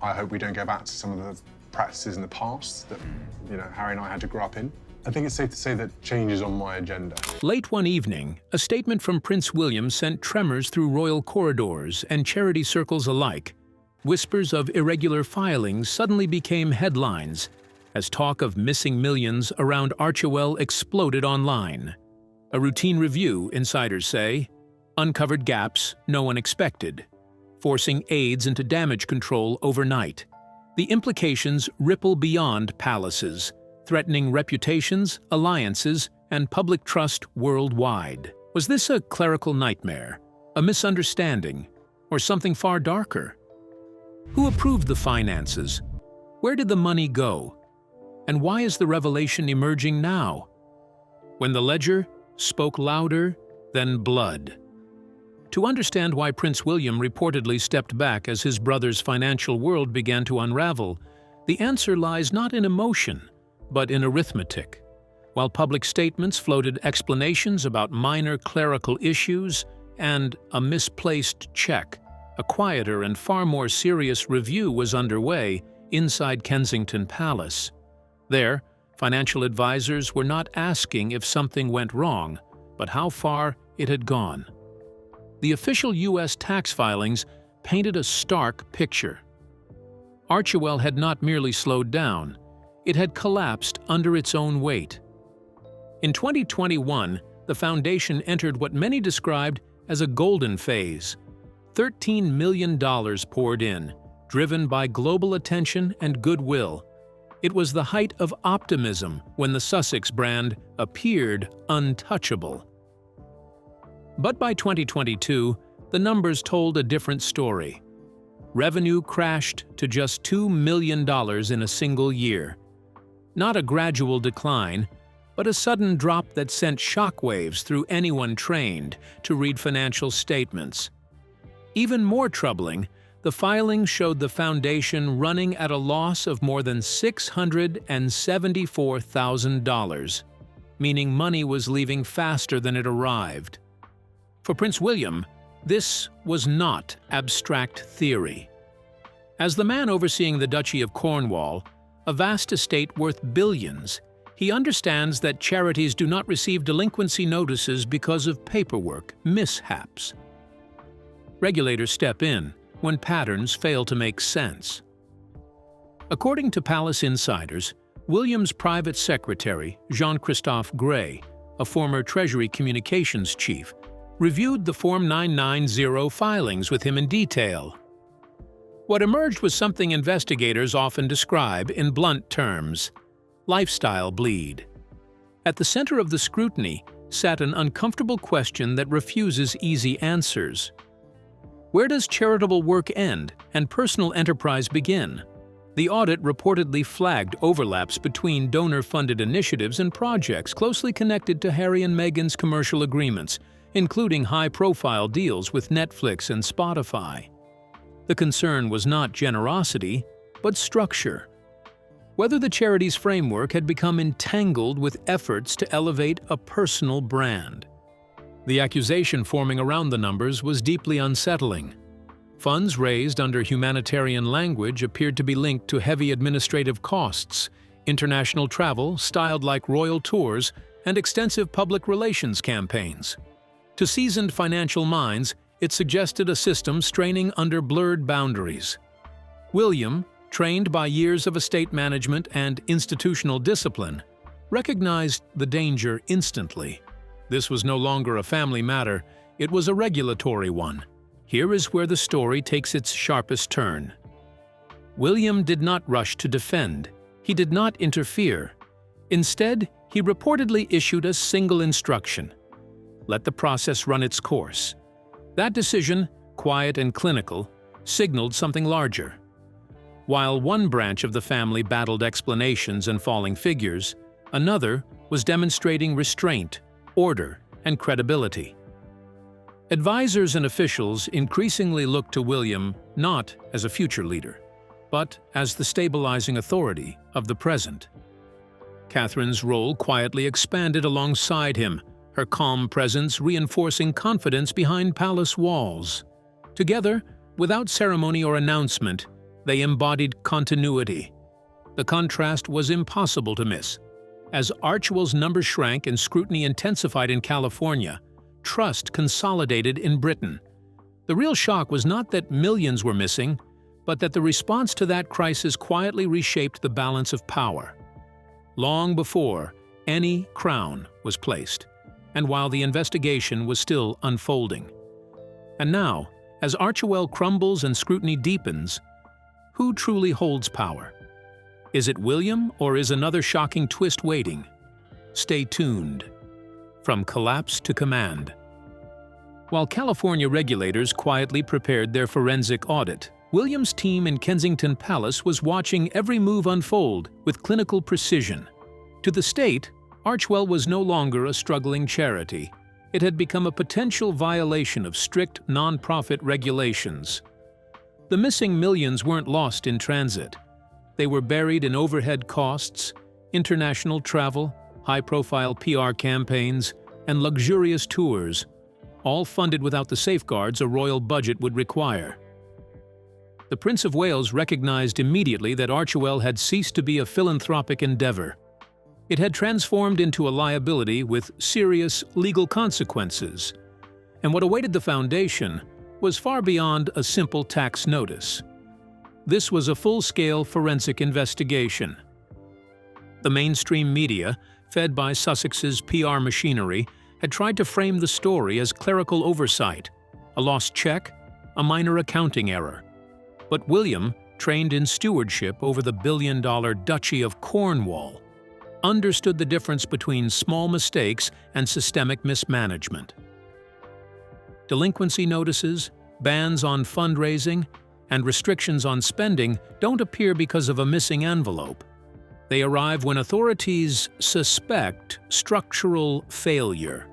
I hope we don't go back to some of the practices in the past that, Harry and I had to grow up in. I think it's safe to say that change is on my agenda. Late one evening, a statement from Prince William sent tremors through royal corridors and charity circles alike. Whispers of irregular filings suddenly became headlines as talk of missing millions around Archewell exploded online. A routine review, insiders say, uncovered gaps no one expected, forcing aides into damage control overnight. The implications ripple beyond palaces, threatening reputations, alliances, and public trust worldwide. Was this a clerical nightmare, a misunderstanding, or something far darker? Who approved the finances? Where did the money go? And why is the revelation emerging now? When the ledger spoke louder than blood. To understand why Prince William reportedly stepped back as his brother's financial world began to unravel, the answer lies not in emotion, but in arithmetic. While public statements floated explanations about minor clerical issues and a misplaced check, a quieter and far more serious review was underway inside Kensington Palace. There, financial advisors were not asking if something went wrong, but how far it had gone. The official U.S. tax filings painted a stark picture. Archewell had not merely slowed down, it had collapsed under its own weight. In 2021, the foundation entered what many described as a golden phase. $13 million poured in, driven by global attention and goodwill. It was the height of optimism when the Sussex brand appeared untouchable. But by 2022, the numbers told a different story. Revenue crashed to just $2 million in a single year. Not a gradual decline, but a sudden drop that sent shockwaves through anyone trained to read financial statements. Even more troubling, the filings showed the foundation running at a loss of more than $674,000, meaning money was leaving faster than it arrived. For Prince William, this was not abstract theory. As the man overseeing the Duchy of Cornwall, a vast estate worth billions, he understands that charities do not receive delinquency notices because of paperwork mishaps. Regulators step in when patterns fail to make sense. According to palace insiders, William's private secretary, Jean-Christophe Gray, a former Treasury communications chief, reviewed the Form 990 filings with him in detail. What emerged was something investigators often describe in blunt terms: lifestyle bleed. At the center of the scrutiny sat an uncomfortable question that refuses easy answers. Where does charitable work end and personal enterprise begin? The audit reportedly flagged overlaps between donor-funded initiatives and projects closely connected to Harry and Meghan's commercial agreements, including high-profile deals with Netflix and Spotify. The concern was not generosity, but structure. Whether the charity's framework had become entangled with efforts to elevate a personal brand. The accusation forming around the numbers was deeply unsettling. Funds raised under humanitarian language appeared to be linked to heavy administrative costs, international travel styled like royal tours, and extensive public relations campaigns. To seasoned financial minds, it suggested a system straining under blurred boundaries. William, trained by years of estate management and institutional discipline, recognized the danger instantly. This was no longer a family matter, it was a regulatory one. Here is where the story takes its sharpest turn. William did not rush to defend. He did not interfere. Instead, he reportedly issued a single instruction: let the process run its course. That decision, quiet and clinical, signaled something larger. While one branch of the family battled explanations and falling figures, another was demonstrating restraint, order, and credibility. Advisors and officials increasingly looked to William not as a future leader, but as the stabilizing authority of the present. Catherine's role quietly expanded alongside him, her calm presence reinforcing confidence behind palace walls. Together, without ceremony or announcement, They embodied continuity. The contrast was impossible to miss. As Archewell's numbers shrank and scrutiny intensified in California, trust consolidated in Britain. The real shock was not that millions were missing, but that the response to that crisis quietly reshaped the balance of power. Long before any crown was placed, and while the investigation was still unfolding. And now, as Archewell crumbles and scrutiny deepens, who truly holds power? Is it William, or is another shocking twist waiting? Stay tuned. From collapse to command. While California regulators quietly prepared their forensic audit, William's team in Kensington Palace was watching every move unfold with clinical precision. To the state, Archewell was no longer a struggling charity. It had become a potential violation of strict non-profit regulations. The missing millions weren't lost in transit. They were buried in overhead costs, international travel, high-profile PR campaigns, and luxurious tours, all funded without the safeguards a royal budget would require. The Prince of Wales recognized immediately that Archewell had ceased to be a philanthropic endeavor. It had transformed into a liability with serious legal consequences, and what awaited the Foundation was far beyond a simple tax notice. This was a full-scale forensic investigation. The mainstream media, fed by Sussex's PR machinery, had tried to frame the story as clerical oversight, a lost check, a minor accounting error. But William, trained in stewardship over the billion-dollar Duchy of Cornwall, understood the difference between small mistakes and systemic mismanagement. Delinquency notices, bans on fundraising, and restrictions on spending don't appear because of a missing envelope. They arrive when authorities suspect structural failure.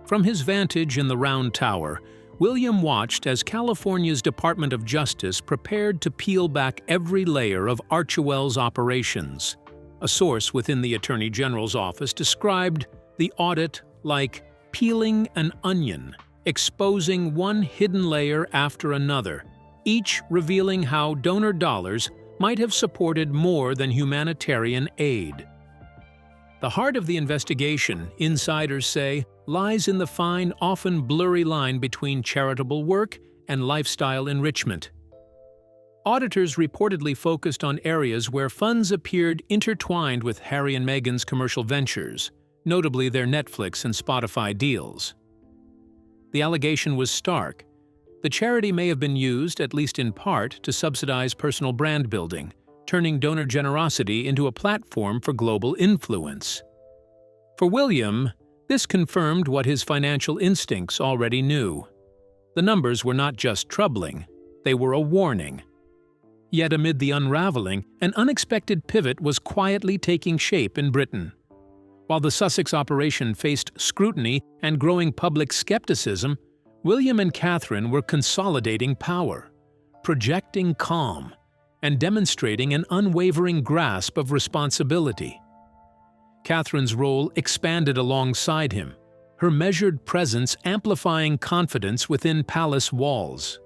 From his vantage in the Round Tower, William watched as California's Department of Justice prepared to peel back every layer of Archewell's operations. A source within the Attorney General's office described the audit like peeling an onion, exposing one hidden layer after another, each revealing how donor dollars might have supported more than humanitarian aid. The heart of the investigation, insiders say, lies in the fine, often blurry line between charitable work and lifestyle enrichment. Auditors reportedly focused on areas where funds appeared intertwined with Harry and Meghan's commercial ventures, notably their Netflix and Spotify deals. The allegation was stark. The charity may have been used, at least in part, to subsidize personal brand building, turning donor generosity into a platform for global influence. For William, this confirmed what his financial instincts already knew. The numbers were not just troubling, they were a warning. Yet amid the unraveling, an unexpected pivot was quietly taking shape in Britain. While the Sussex operation faced scrutiny and growing public skepticism, William and Catherine were consolidating power, projecting calm, and demonstrating an unwavering grasp of responsibility. Catherine's role expanded alongside him, her measured presence amplifying confidence within palace walls.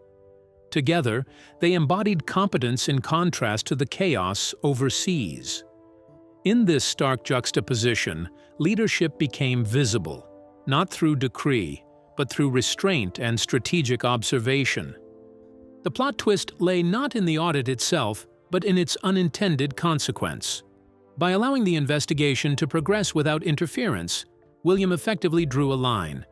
Together, they embodied competence in contrast to the chaos overseas. In this stark juxtaposition, leadership became visible, not through decree, but through restraint and strategic observation. The plot twist lay not in the audit itself, but in its unintended consequence. By allowing the investigation to progress without interference, William effectively drew a line.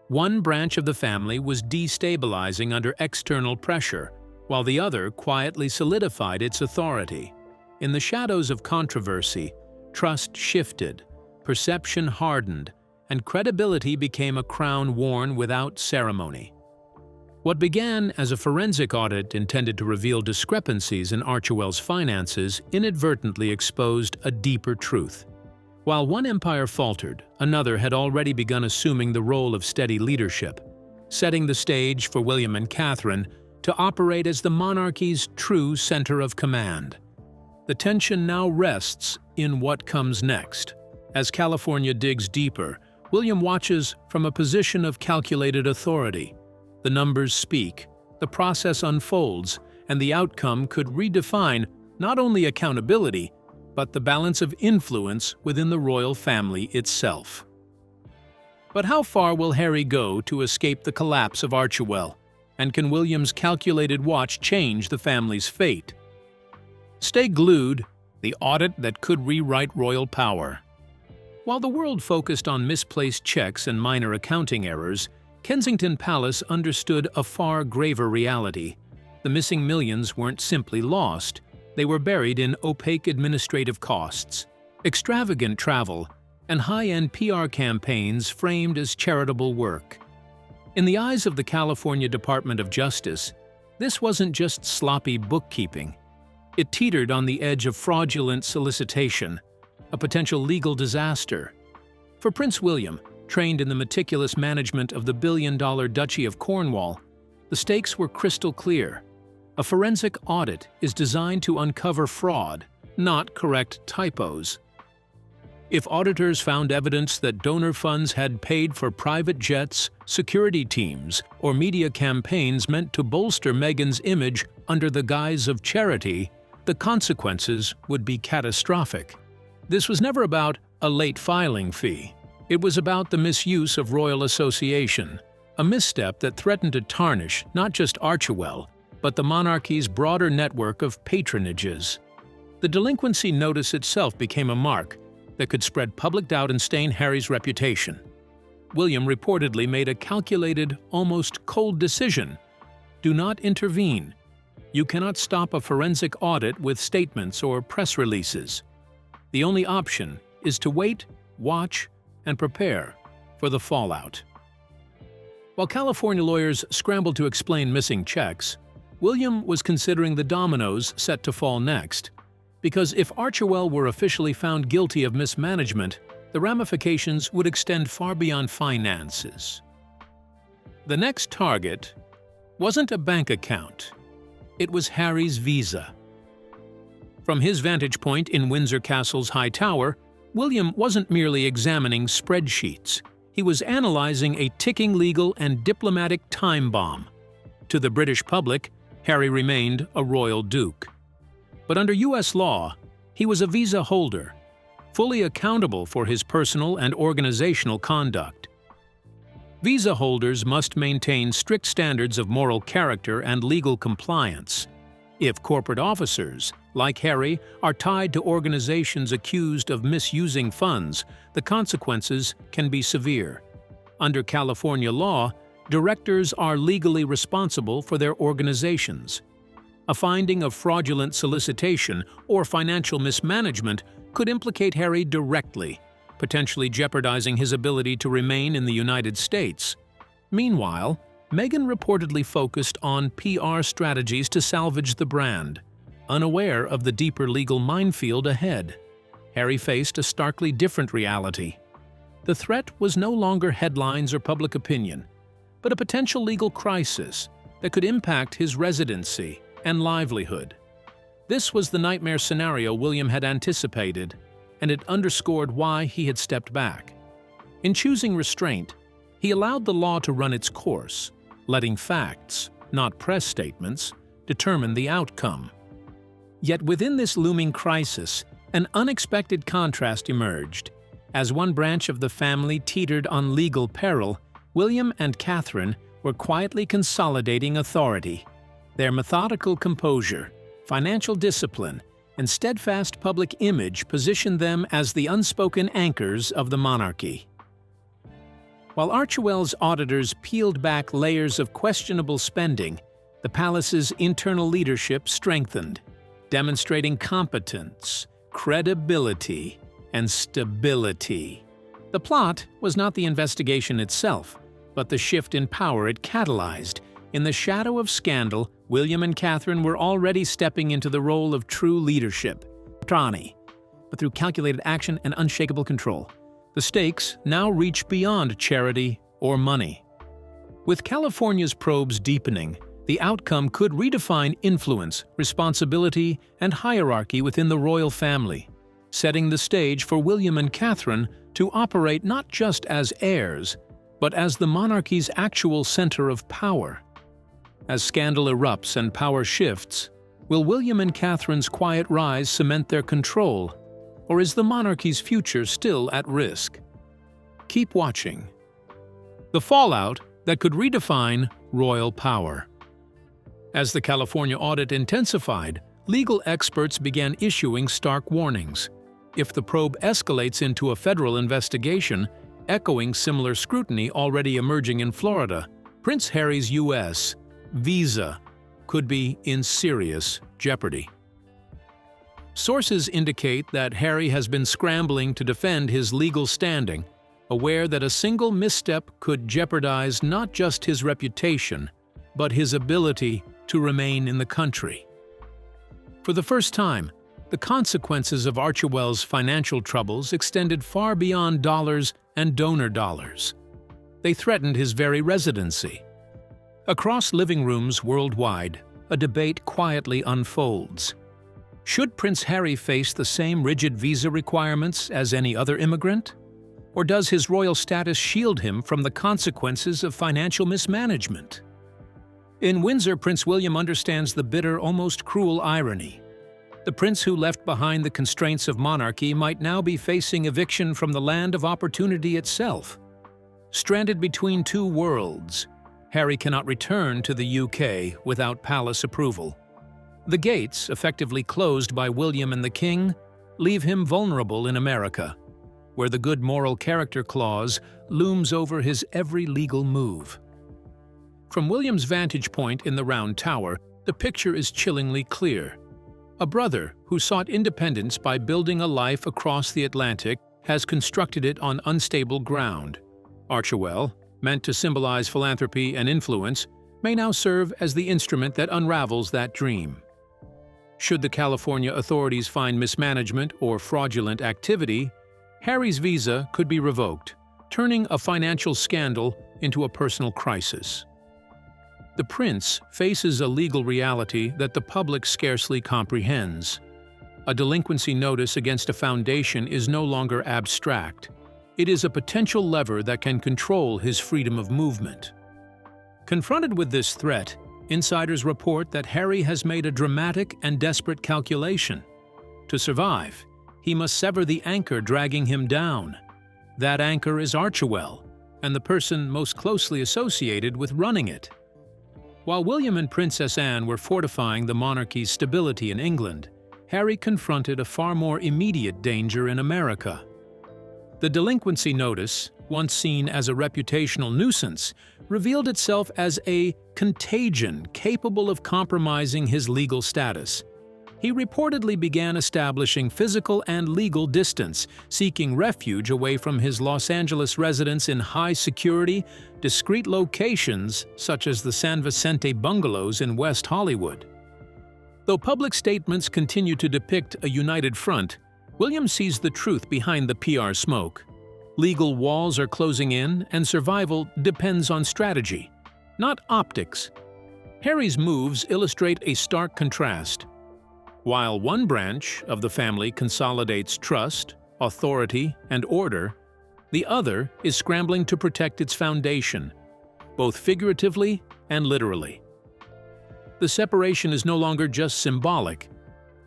One branch of the family was destabilizing under external pressure, while the other quietly solidified its authority. In the shadows of controversy, trust shifted, perception hardened, and credibility became a crown worn without ceremony. What began as a forensic audit intended to reveal discrepancies in Archewell's finances inadvertently exposed a deeper truth. While one empire faltered, another had already begun assuming the role of steady leadership, setting the stage for William and Catherine to operate as the monarchy's true center of command. The tension now rests in what comes next. As California digs deeper, William watches from a position of calculated authority. The numbers speak, the process unfolds, and the outcome could redefine not only accountability, but the balance of influence within the royal family itself. But how far will Harry go to escape the collapse of Archewell, and can William's calculated watch change the family's fate? Stay glued, the audit that could rewrite royal power. While the world focused on misplaced checks and minor accounting errors, Kensington Palace understood a far graver reality. The missing millions weren't simply lost, they were buried in opaque administrative costs, extravagant travel, and high-end PR campaigns framed as charitable work. In the eyes of the California Department of Justice, this wasn't just sloppy bookkeeping. It teetered on the edge of fraudulent solicitation, a potential legal disaster. For Prince William, trained in the meticulous management of the billion-dollar Duchy of Cornwall, the stakes were crystal clear. A forensic audit is designed to uncover fraud, not correct typos. If auditors found evidence that donor funds had paid for private jets, security teams, or media campaigns meant to bolster Meghan's image under the guise of charity, the consequences would be catastrophic. This was never about a late filing fee. It was about the misuse of royal association, a misstep that threatened to tarnish not just Archewell, but the monarchy's broader network of patronages. The delinquency notice itself became a mark that could spread public doubt and stain Harry's reputation. William reportedly made a calculated, almost cold decision. Do not intervene. You cannot stop a forensic audit with statements or press releases. The only option is to wait, watch, and prepare for the fallout. While California lawyers scrambled to explain missing checks, William was considering the dominoes set to fall next. Because if Archewell were officially found guilty of mismanagement, the ramifications would extend far beyond finances. The next target wasn't a bank account. It was Harry's visa. From his vantage point in Windsor Castle's high tower, William wasn't merely examining spreadsheets. He was analyzing a ticking legal and diplomatic time bomb. To the British public, Harry remained a royal duke. But under U.S. law, he was a visa holder, fully accountable for his personal and organizational conduct. Visa holders must maintain strict standards of moral character and legal compliance. If corporate officers, like Harry, are tied to organizations accused of misusing funds, the consequences can be severe. Under California law, directors are legally responsible for their organizations. A finding of fraudulent solicitation or financial mismanagement could implicate Harry directly, potentially jeopardizing his ability to remain in the United States. Meanwhile, Meghan reportedly focused on PR strategies to salvage the brand, unaware of the deeper legal minefield ahead. Harry faced a starkly different reality. The threat was no longer headlines or public opinion, but a potential legal crisis that could impact his residency and livelihood. This was the nightmare scenario William had anticipated, and it underscored why he had stepped back. In choosing restraint, he allowed the law to run its course, letting facts, not press statements, determine the outcome. Yet within this looming crisis, an unexpected contrast emerged. As one branch of the family teetered on legal peril, William and Catherine were quietly consolidating authority. Their methodical composure, financial discipline, and steadfast public image positioned them as the unspoken anchors of the monarchy. While Archewell's auditors peeled back layers of questionable spending, the palace's internal leadership strengthened, demonstrating competence, credibility, and stability. The plot was not the investigation itself, but the shift in power it catalyzed. In the shadow of scandal, William and Catherine were already stepping into the role of true leadership, but through calculated action and unshakable control. The stakes now reach beyond charity or money. With California's probes deepening, the outcome could redefine influence, responsibility, and hierarchy within the royal family, setting the stage for William and Catherine to operate not just as heirs, but as the monarchy's actual center of power. as scandal erupts and power shifts, will William and Catherine's quiet rise cement their control, or is the monarchy's future still at risk? Keep watching. The fallout that could redefine royal power. As the California audit intensified, legal experts began issuing stark warnings. If the probe escalates into a federal investigation, echoing similar scrutiny already emerging in Florida, Prince Harry's U.S. visa could be in serious jeopardy. Sources indicate that Harry has been scrambling to defend his legal standing, aware that a single misstep could jeopardize not just his reputation, but his ability to remain in the country. For the first time, the consequences of Archewell's financial troubles extended far beyond dollars and donor dollars. They threatened his very residency. Across living rooms worldwide, a debate quietly unfolds. Should Prince Harry face the same rigid visa requirements as any other immigrant? Or does his royal status shield him from the consequences of financial mismanagement? In Windsor, Prince William understands the bitter, almost cruel irony. The prince who left behind the constraints of monarchy might now be facing eviction from the land of opportunity itself. Stranded between two worlds, Harry cannot return to the UK without palace approval. The gates, effectively closed by William and the King, leave him vulnerable in America, where the good moral character clause looms over his every legal move. From William's vantage point in the Round Tower, the picture is chillingly clear. A brother who sought independence by building a life across the Atlantic has constructed it on unstable ground. Archewell, meant to symbolize philanthropy and influence, may now serve as the instrument that unravels that dream. Should the California authorities find mismanagement or fraudulent activity, Harry's visa could be revoked, turning a financial scandal into a personal crisis. The prince faces a legal reality that the public scarcely comprehends. A delinquency notice against a foundation is no longer abstract. It is a potential lever that can control his freedom of movement. Confronted with this threat, insiders report that Harry has made a dramatic and desperate calculation. To survive, he must sever the anchor dragging him down. That anchor is Archewell, and the person most closely associated with running it. While William and Princess Anne were fortifying the monarchy's stability in England, Harry confronted a far more immediate danger in America. The delinquency notice, once seen as a reputational nuisance, revealed itself as a contagion capable of compromising his legal status. He reportedly began establishing physical and legal distance, seeking refuge away from his Los Angeles residence in high-security, discreet locations such as the San Vicente bungalows in West Hollywood. Though public statements continue to depict a united front, William sees the truth behind the PR smoke. Legal walls are closing in, and survival depends on strategy, not optics. Harry's moves illustrate a stark contrast. While one branch of the family consolidates trust, authority, and order, the other is scrambling to protect its foundation, both figuratively and literally. The separation is no longer just symbolic.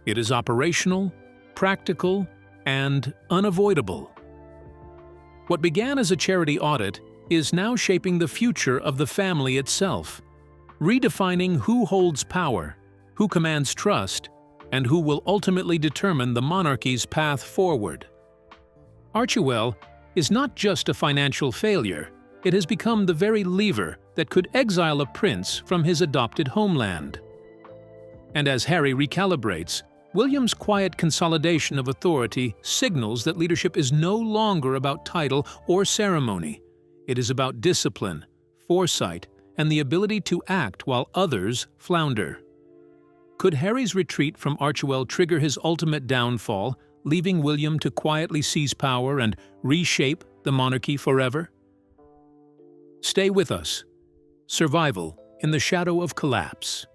It is operational, practical, and unavoidable. What began as a charity audit is now shaping the future of the family itself, redefining who holds power, who commands trust, and who will ultimately determine the monarchy's path forward. Archewell is not just a financial failure, it has become the very lever that could exile a prince from his adopted homeland. And as Harry recalibrates, William's quiet consolidation of authority signals that leadership is no longer about title or ceremony. It is about discipline, foresight, and the ability to act while others flounder. Could Harry's retreat from Archewell trigger his ultimate downfall, leaving William to quietly seize power and reshape the monarchy forever? Stay with us. Survival in the shadow of collapse.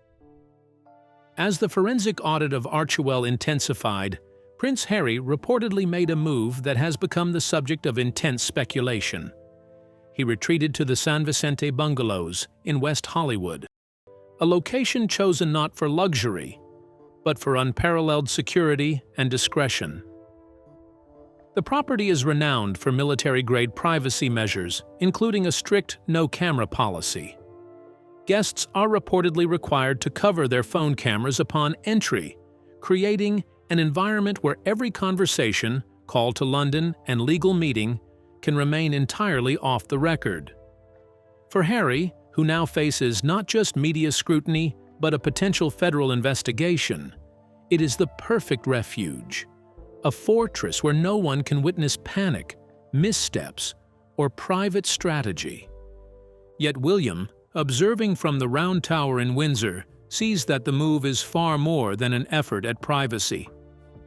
As the forensic audit of Archewell intensified, Prince Harry reportedly made a move that has become the subject of intense speculation. He retreated to the San Vicente bungalows in West Hollywood. a location chosen not for luxury, but for unparalleled security and discretion. The property is renowned for military-grade privacy measures, including a strict no-camera policy. Guests are reportedly required to cover their phone cameras upon entry, creating an environment where every conversation, call to London, and legal meeting can remain entirely off the record. For Harry, who now faces not just media scrutiny, but a potential federal investigation, it is the perfect refuge, a fortress where no one can witness panic, missteps, or private strategy. Yet William, observing from the Round Tower in Windsor, sees that the move is far more than an effort at privacy.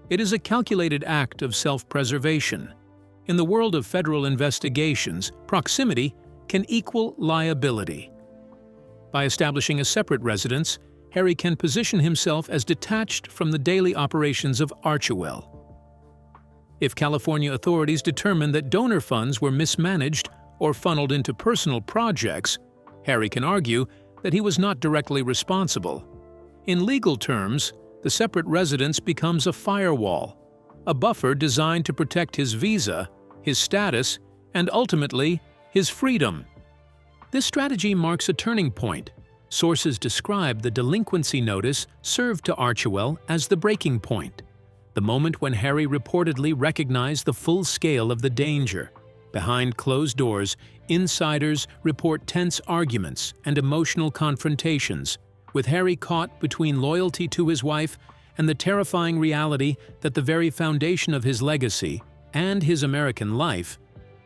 It is a calculated act of self-preservation. In the world of federal investigations, proximity can equal liability. By establishing a separate residence, Harry can position himself as detached from the daily operations of Archewell. If California authorities determine that donor funds were mismanaged or funneled into personal projects, Harry can argue that he was not directly responsible. In legal terms, the separate residence becomes a firewall, a buffer designed to protect his visa, his status, and ultimately, his freedom. This strategy marks a turning point. Sources describe the delinquency notice served to Archewell as the breaking point, the moment when Harry reportedly recognized the full scale of the danger. Behind closed doors, insiders report tense arguments and emotional confrontations, with Harry caught between loyalty to his wife and the terrifying reality that the very foundation of his legacy and his American life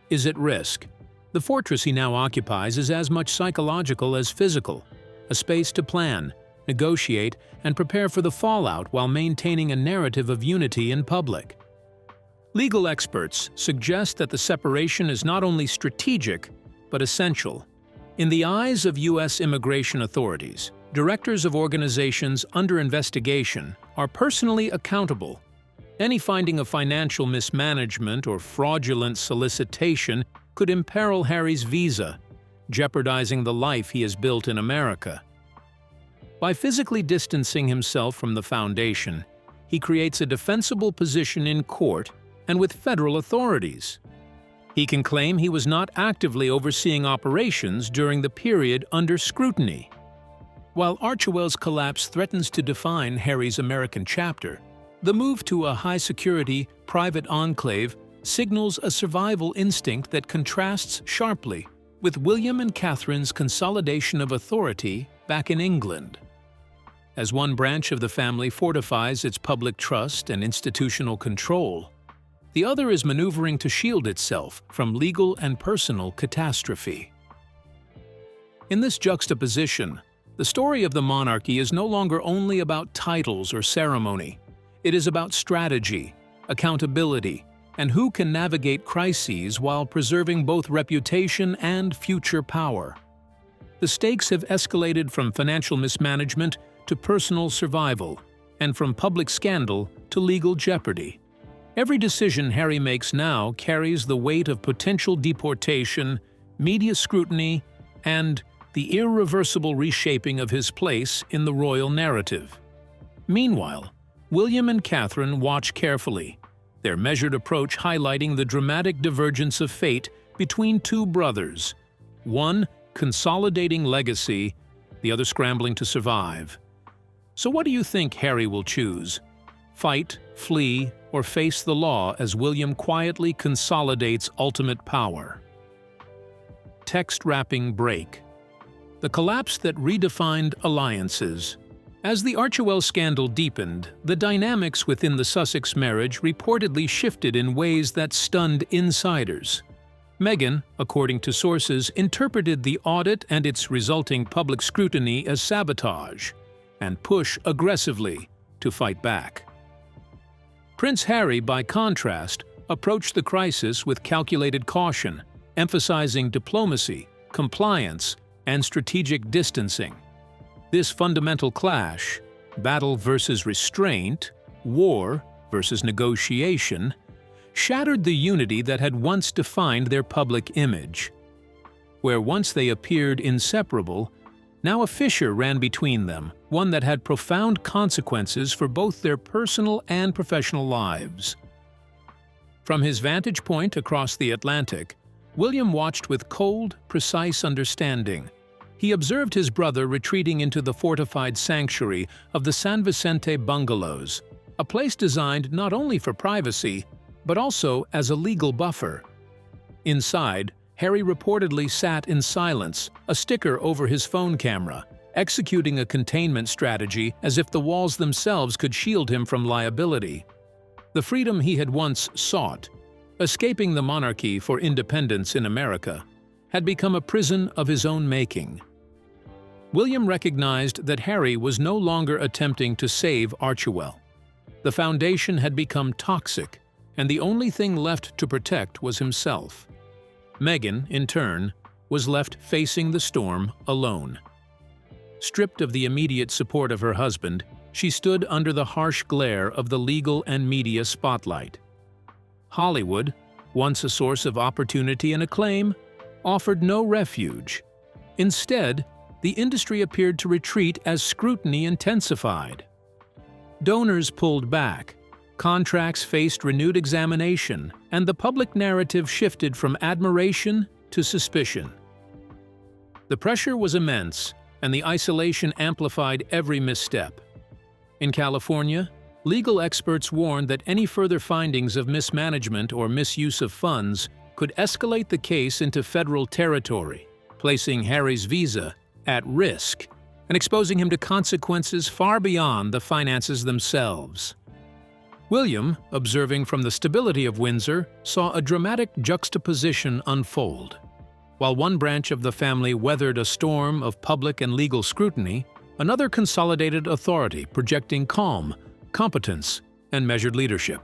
is at risk. The fortress he now occupies is as much psychological as physical, a space to plan, negotiate, and prepare for the fallout while maintaining a narrative of unity in public. Legal experts suggest that the separation is not only strategic, but essential. In the eyes of U.S. immigration authorities, directors of organizations under investigation are personally accountable. Any finding of financial mismanagement or fraudulent solicitation could imperil Harry's visa, jeopardizing the life he has built in America. By physically distancing himself from the foundation, he creates a defensible position in court and with federal authorities. He can claim he was not actively overseeing operations during the period under scrutiny. While Archewell's collapse threatens to define Harry's American chapter, the move to a high-security, private enclave signals a survival instinct that contrasts sharply with William and Catherine's consolidation of authority back in England. As one branch of the family fortifies its public trust and institutional control, the other is maneuvering to shield itself from legal and personal catastrophe. In this juxtaposition, the story of the monarchy is no longer only about titles or ceremony. It is about strategy, accountability, and who can navigate crises while preserving both reputation and future power. The stakes have escalated from financial mismanagement to personal survival, and from public scandal to legal jeopardy. Every decision Harry makes now carries the weight of potential deportation, media scrutiny, and the irreversible reshaping of his place in the royal narrative. Meanwhile, William and Catherine watch carefully, their measured approach highlighting the dramatic divergence of fate between two brothers, one consolidating legacy, the other scrambling to survive. So what do you think Harry will choose? Fight, flee, or face the law as William quietly consolidates ultimate power? Text wrapping break. The collapse that redefined alliances. As the Archewell scandal deepened, the dynamics within the Sussex marriage reportedly shifted in ways that stunned insiders. Meghan, according to sources, interpreted the audit and its resulting public scrutiny as sabotage, and push aggressively to fight back. Prince Harry, by contrast, approached the crisis with calculated caution, emphasizing diplomacy, compliance, and strategic distancing. This fundamental clash, battle versus restraint, war versus negotiation, shattered the unity that had once defined their public image. Where once they appeared inseparable, Now a fissure ran between them, one that had profound consequences for both their personal and professional lives. From his vantage point across the Atlantic, William watched with cold, precise understanding. He observed his brother retreating into the fortified sanctuary of the San Vicente bungalows, a place designed not only for privacy, but also as a legal buffer. Inside, Harry reportedly sat in silence, a sticker over his phone camera, executing a containment strategy as if the walls themselves could shield him from liability. The freedom he had once sought, escaping the monarchy for independence in America, had become a prison of his own making. William recognized that Harry was no longer attempting to save Archewell. The Foundation had become toxic, and the only thing left to protect was himself. Meghan, in turn, was left facing the storm alone. Stripped of the immediate support of her husband, she stood under the harsh glare of the legal and media spotlight. Hollywood, once a source of opportunity and acclaim, offered no refuge. Instead, the industry appeared to retreat as scrutiny intensified. Donors pulled back, contracts faced renewed examination, and the public narrative shifted from admiration to suspicion. The pressure was immense, and the isolation amplified every misstep. In California, legal experts warned that any further findings of mismanagement or misuse of funds could escalate the case into federal territory, placing Harry's visa at risk and exposing him to consequences far beyond the finances themselves. William, observing from the stability of Windsor, saw a dramatic juxtaposition unfold. While one branch of the family weathered a storm of public and legal scrutiny, another consolidated authority projecting calm, competence, and measured leadership.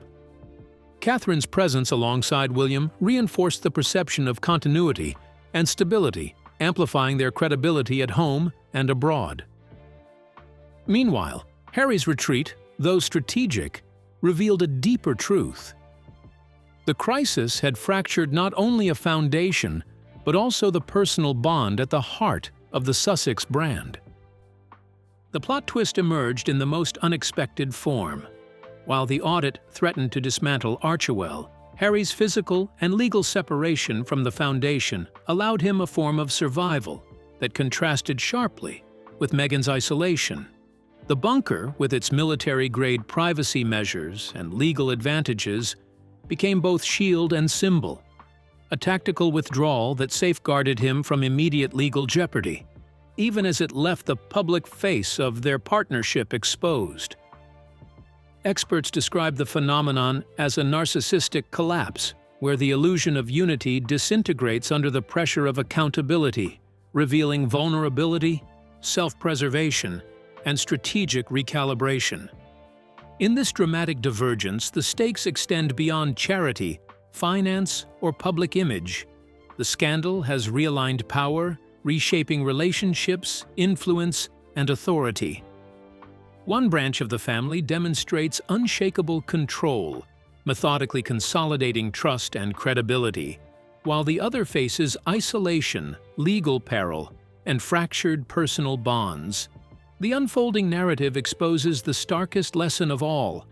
Catherine's presence alongside William reinforced the perception of continuity and stability, amplifying their credibility at home and abroad. Meanwhile, Harry's retreat, though strategic, revealed a deeper truth. The crisis had fractured not only a foundation, but also the personal bond at the heart of the Sussex brand. The plot twist emerged in the most unexpected form. While the audit threatened to dismantle Archewell, Harry's physical and legal separation from the Foundation allowed him a form of survival that contrasted sharply with Meghan's isolation. The bunker, with its military-grade privacy measures and legal advantages, became both shield and symbol, a tactical withdrawal that safeguarded him from immediate legal jeopardy, even as it left the public face of their partnership exposed. Experts describe the phenomenon as a narcissistic collapse, where the illusion of unity disintegrates under the pressure of accountability, revealing vulnerability, self-preservation, and strategic recalibration. In this dramatic divergence, the stakes extend beyond charity, finance, or public image. The scandal has realigned power, reshaping relationships, influence, and authority. One branch of the family demonstrates unshakable control, methodically consolidating trust and credibility, while the other faces isolation, legal peril, and fractured personal bonds. The unfolding narrative exposes the starkest lesson of all.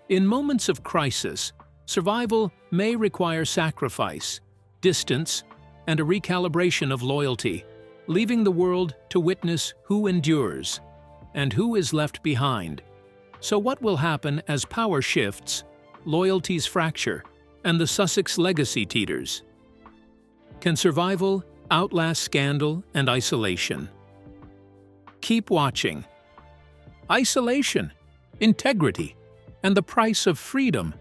In moments of crisis, survival may require sacrifice, distance, and a recalibration of loyalty, leaving the world to witness who endures and who is left behind. So what will happen as power shifts, loyalties fracture, and the Sussex legacy teeters? Can survival outlast scandal and isolation? Keep watching. Isolation, integrity, and the price of freedom.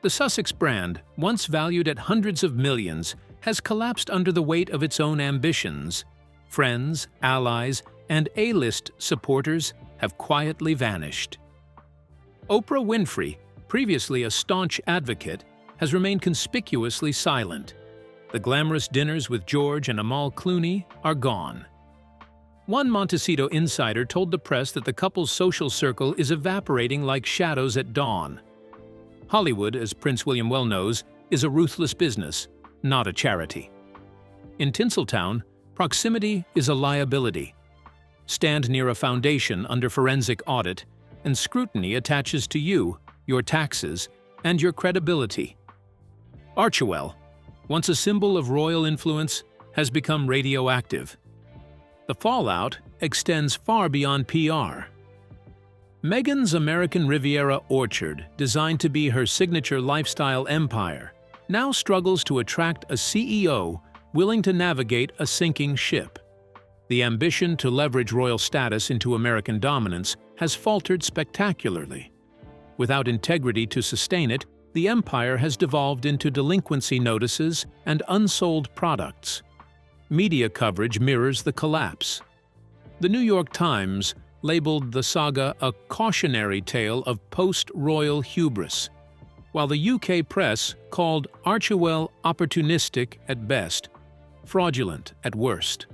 The Sussex brand, once valued at hundreds of millions, has collapsed under the weight of its own ambitions. Friends, allies, and A-list supporters have quietly vanished. Oprah Winfrey, previously a staunch advocate, has remained conspicuously silent. The glamorous dinners with George and Amal Clooney are gone. One Montecito insider told the press that the couple's social circle is evaporating like shadows at dawn. Hollywood, as Prince William well knows, is a ruthless business, not a charity. In Tinseltown, proximity is a liability. stand near a foundation under forensic audit, and scrutiny attaches to you, your taxes, and your credibility. Archewell, once a symbol of royal influence, has become radioactive. The fallout extends far beyond PR. Meghan's American Riviera orchard, designed to be her signature lifestyle empire, now struggles to attract a CEO willing to navigate a sinking ship. The ambition to leverage royal status into American dominance has faltered spectacularly. Without integrity to sustain it, the empire has devolved into delinquency notices and unsold products. Media coverage mirrors the collapse. The New York Times labeled the saga a cautionary tale of post-royal hubris, while the UK press called Archewell opportunistic at best, fraudulent at worst.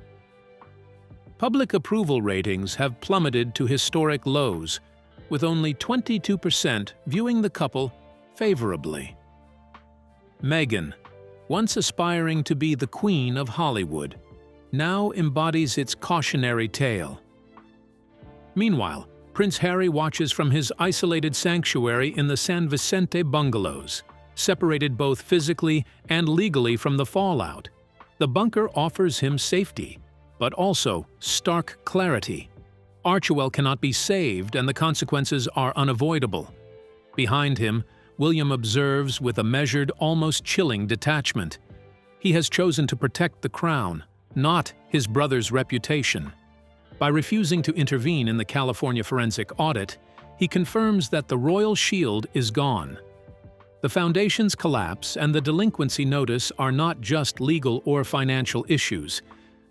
Public approval ratings have plummeted to historic lows, with only 22% viewing the couple favorably. Meghan, once aspiring to be the Queen of Hollywood, now embodies its cautionary tale. Meanwhile, Prince Harry watches from his isolated sanctuary in the San Vicente bungalows, separated both physically and legally from the fallout. The bunker offers him safety, but also stark clarity. Archewell cannot be saved, and the consequences are unavoidable. Behind him, William observes with a measured, almost chilling detachment. He has chosen to protect the crown, not his brother's reputation. By refusing to intervene in the California forensic audit, he confirms that the royal shield is gone. The foundation's collapse and the delinquency notice are not just legal or financial issues.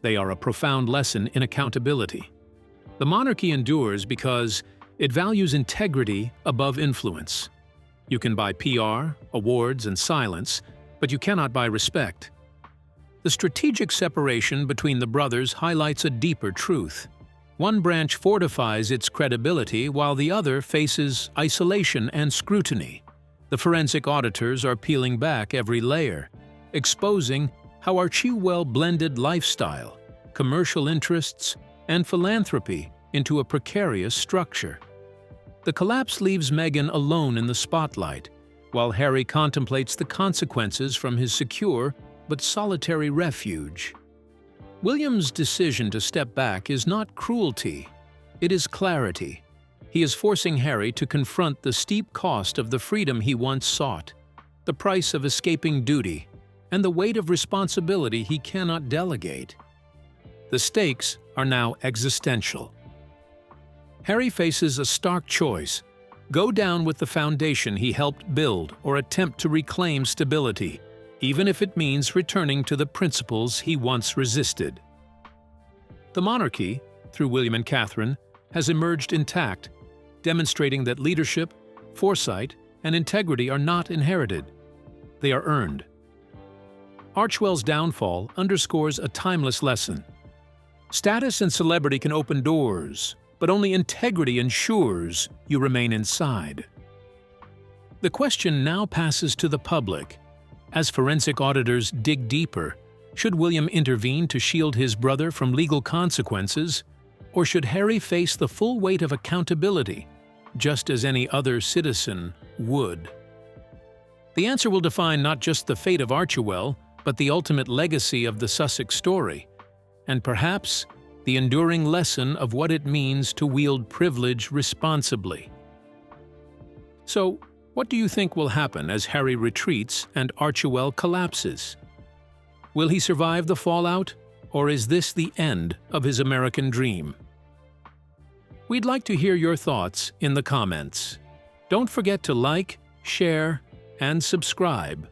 They are a profound lesson in accountability. The monarchy endures because it values integrity above influence. You can buy PR, awards, and silence, but you cannot buy respect. The strategic separation between the brothers highlights a deeper truth. One branch fortifies its credibility while the other faces isolation and scrutiny. The forensic auditors are peeling back every layer, exposing how Archewell blended lifestyle, commercial interests, and philanthropy into a precarious structure. The collapse leaves Meghan alone in the spotlight, while Harry contemplates the consequences from his secure but solitary refuge. William's decision to step back is not cruelty, it is clarity. He is forcing Harry to confront the steep cost of the freedom he once sought, the price of escaping duty, and the weight of responsibility he cannot delegate. The stakes are now existential. Harry faces a stark choice: go down with the foundation he helped build or attempt to reclaim stability, even if it means returning to the principles he once resisted. The monarchy, through William and Catherine, has emerged intact, demonstrating that leadership, foresight, and integrity are not inherited. They are earned. Archewell's downfall underscores a timeless lesson. Status and celebrity can open doors, but only integrity ensures you remain inside. The question now passes to the public. As forensic auditors dig deeper, should William intervene to shield his brother from legal consequences, or should Harry face the full weight of accountability, just as any other citizen would? The answer will define not just the fate of Archewell, but the ultimate legacy of the Sussex story, and perhaps the enduring lesson of what it means to wield privilege responsibly. So, what do you think will happen as Harry retreats and Archewell collapses? Will he survive the fallout, or is this the end of his American dream? We'd like to hear your thoughts in the comments. Don't forget to like, share, and subscribe.